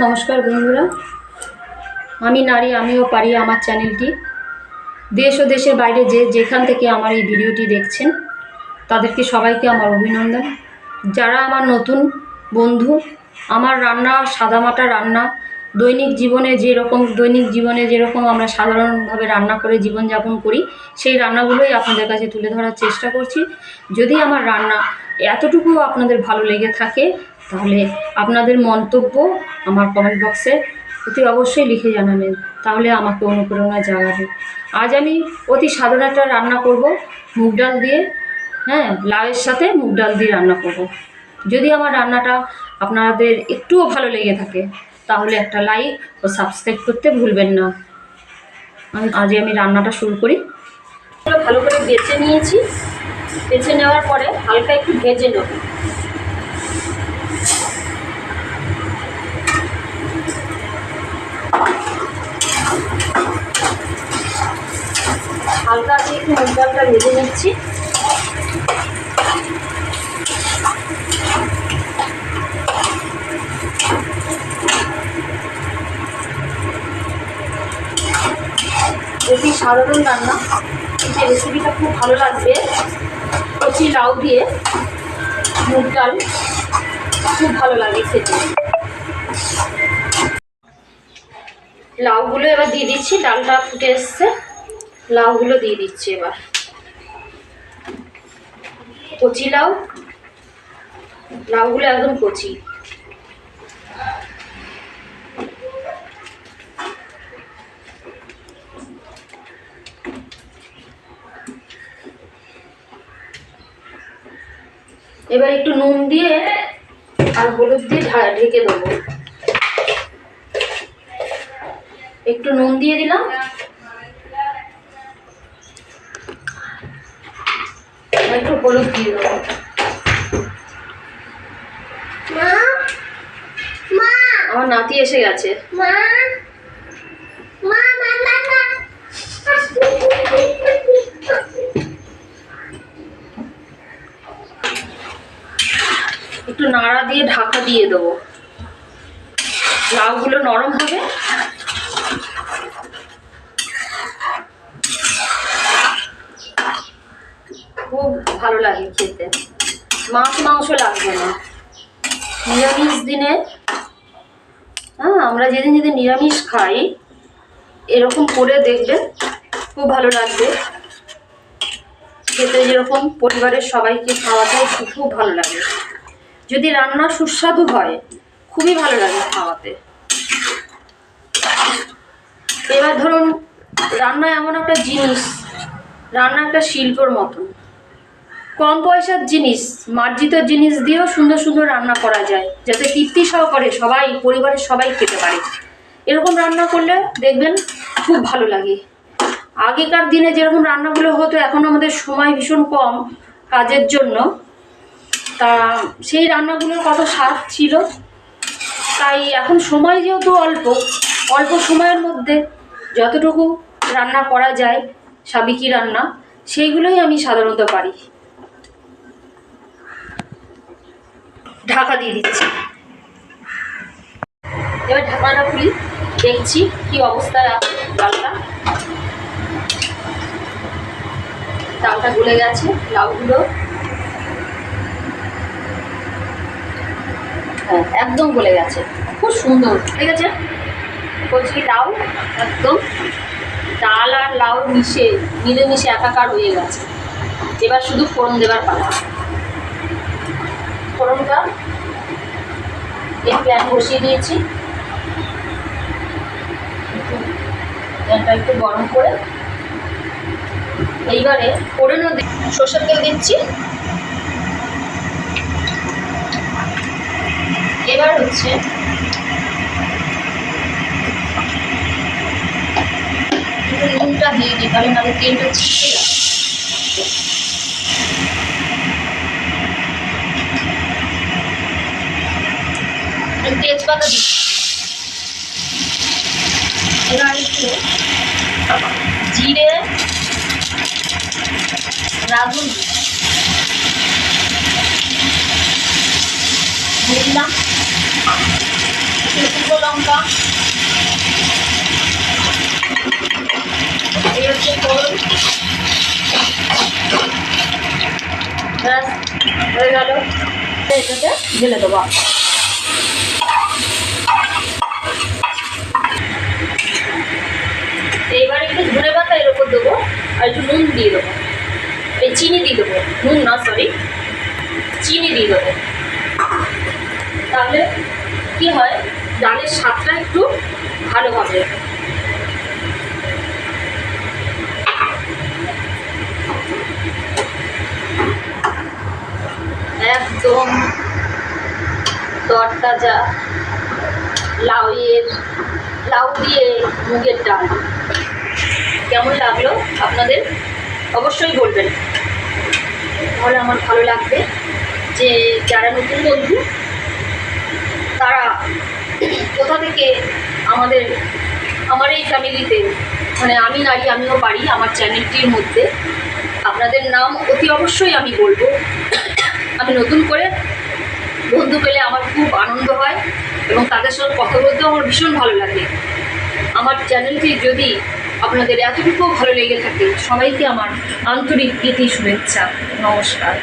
নমস্কার বন্ধুরা, আমি নারী আমিও পারি আমার চ্যানেলটি দেশ ও দেশের বাইরে যেখান থেকে আমার এই ভিডিওটি দেখছেন তাদেরকে সবাইকে আমার অভিনন্দন। যারা আমার নতুন বন্ধু, আমার রান্না সাদামাটা রান্না দৈনিক জীবনে যেরকম আমরা সাধারণভাবে রান্না করে জীবনযাপন করি সেই রান্নাগুলোই আপনাদের কাছে তুলে ধরার চেষ্টা করছি। যদি আমার রান্না এতটুকুও আপনাদের ভালো লেগে থাকে তাহলে আপনাদের মন্তব্য আমার কমেন্ট বক্সে অতি অবশ্যই লিখে জানাবেন, তাহলে আমাকে অনুপ্রেরণা জাগাবে। আজ আমি অতি সাধারণ একটা রান্না করব, মুগ ডাল দিয়ে, লাউয়ের সাথে মুগ ডাল দিয়ে রান্না করব। যদি আমার রান্নাটা আপনাদের একটুও ভালো লেগে থাকে তাহলে একটা লাইক ও সাবস্ক্রাইব করতে ভুলবেন না। আমি রান্নাটা শুরু করি। ভালো করে বেছে নিয়েছি, বেছে নেওয়ার পরে হালকা একটু ভেজে নেব। হালকা দিয়ে একটু মুগ ডালটা ভেজে নিচ্ছি। অতি সাধারণ রান্না, এই রেসিপিটা খুব ভালো লাগবে। কচি লাউ দিয়ে মুগ ডাল খুব ভালো লাগে খেতে। লাউগুলো এবার দিয়ে দিচ্ছি, ডালটা ফুটে এসছে, লাউগুলো দিয়ে দিচ্ছি। এবার কচি লাউগুলো একদম কচি। এবার একটু নুন দিয়ে আর হলুদ দিয়ে ঢেকে দেবো। একটু নুন দিয়ে দিলাম, একটু হলুদ দিয়ে দেবো। আমার নাতি এসে গেছে। একটু নাড়া দিয়ে ঢাকা দিয়ে দেবো, লাউগুলো নরম হবে। খুব ভালো লাগে খেতে, মাছ মাংস লাগবে না। নিরামিষ দিনে, আমরা যেদিন নিরামিষ খাই এরকম করে দেখবেন, খুব ভালো লাগবে খেতে। যেরকম পরিবারের সবাইকে খাওয়াতে খুব ভালো লাগে। যদি রান্না সুস্বাদু হয় খুবই ভালো লাগে খাওয়াতে। এবার ধরুন, রান্না এমন একটা জিনিস, রান্না একটা শিল্পর মতন। কম পয়সার জিনিস, মার্জিত জিনিস দিয়েও সুন্দর সুন্দর রান্না করা যায়, যাতে তৃপ্তি সহকারে সবাই, পরিবারের সবাই খেতে পারে। এরকম রান্না করলে দেখবেন খুব ভালো লাগে। আগেকার দিনে যেরকম রান্নাগুলো হতো, এখন আমাদের সময় ভীষণ কম কাজের জন্য, তা সেই রান্নাগুলোর কত স্বাদ ছিল। তাই এখন সময় যেহেতু অল্প সময়ের মধ্যে যতটুকু রান্না করা যায়, সাবেকি রান্না, সেইগুলোই আমি সাধারণত পারি। ঢাকা দিয়ে দিচ্ছি। এবার ঢাকাটা খুলি, দেখছি কি অবস্থায় আছে ডালটা গলে গেছে। লাউগুলো একদম গলে গেছে, খুব সুন্দর। ঠিক আছে, কচি লাউ একদম ডাল আর লাউ মিলেমিশে একাকার হয়ে গেছে। এবার শুধু ফোড়ন দেবার পালা। ফোড়নটা এই প্যান বসিয়ে দিয়েছি, প্যানটা একটু গরম করে এইবারে ফোড়নও সরষের তেল দিচ্ছি। এবার হচ্ছে নুনটা দিয়ে দিই, তাহলে নাহলে তেলটা ছিটকে যাবে। তেজপাতা দিই। এবার একটু জিরে, রাঁধুনি দিয়ে দিলাম, শুকনো লঙ্কা, এই হচ্ছে ফোড়ন। ব্যাস হয়ে গেল, এটাতে ঢেলে দেবো। এইবার একটু ধনে পাতা এর উপর দেবো, আর একটু নুন দিয়ে দেবো, এই চিনি দিয়ে দেবো, নুন না সরি চিনি দিয়ে দেবো। তাহলে কি হয়, ডালের স্বাদটা একটু ভালো হবে। একদম তরতাজা লাউ দিয়ে মুগের ডাল। কেমন লাগলো আপনাদের অবশ্যই বলবেন, তাহলে আমার ভালো লাগবে। যে যারা নতুন বন্ধু তারা কোথা থেকে আমার এই ফ্যামিলিতে, মানে আমি নারী আমিও পারি আমার চ্যানেলটির মধ্যে আপনাদের নাম অতি অবশ্যই আমি বলবো। আমি নতুন করে বন্ধু পেলে আমার খুব আনন্দ হয় এবং তাদের সঙ্গে কথা বলতেও আমার ভীষণ ভালো লাগে। আমার চ্যানেলটি যদি আপনাদের এতটুকু ভালো লেগে থাকে, সবাইকে আমার আন্তরিক প্রীতি শুভেচ্ছা, নমস্কার।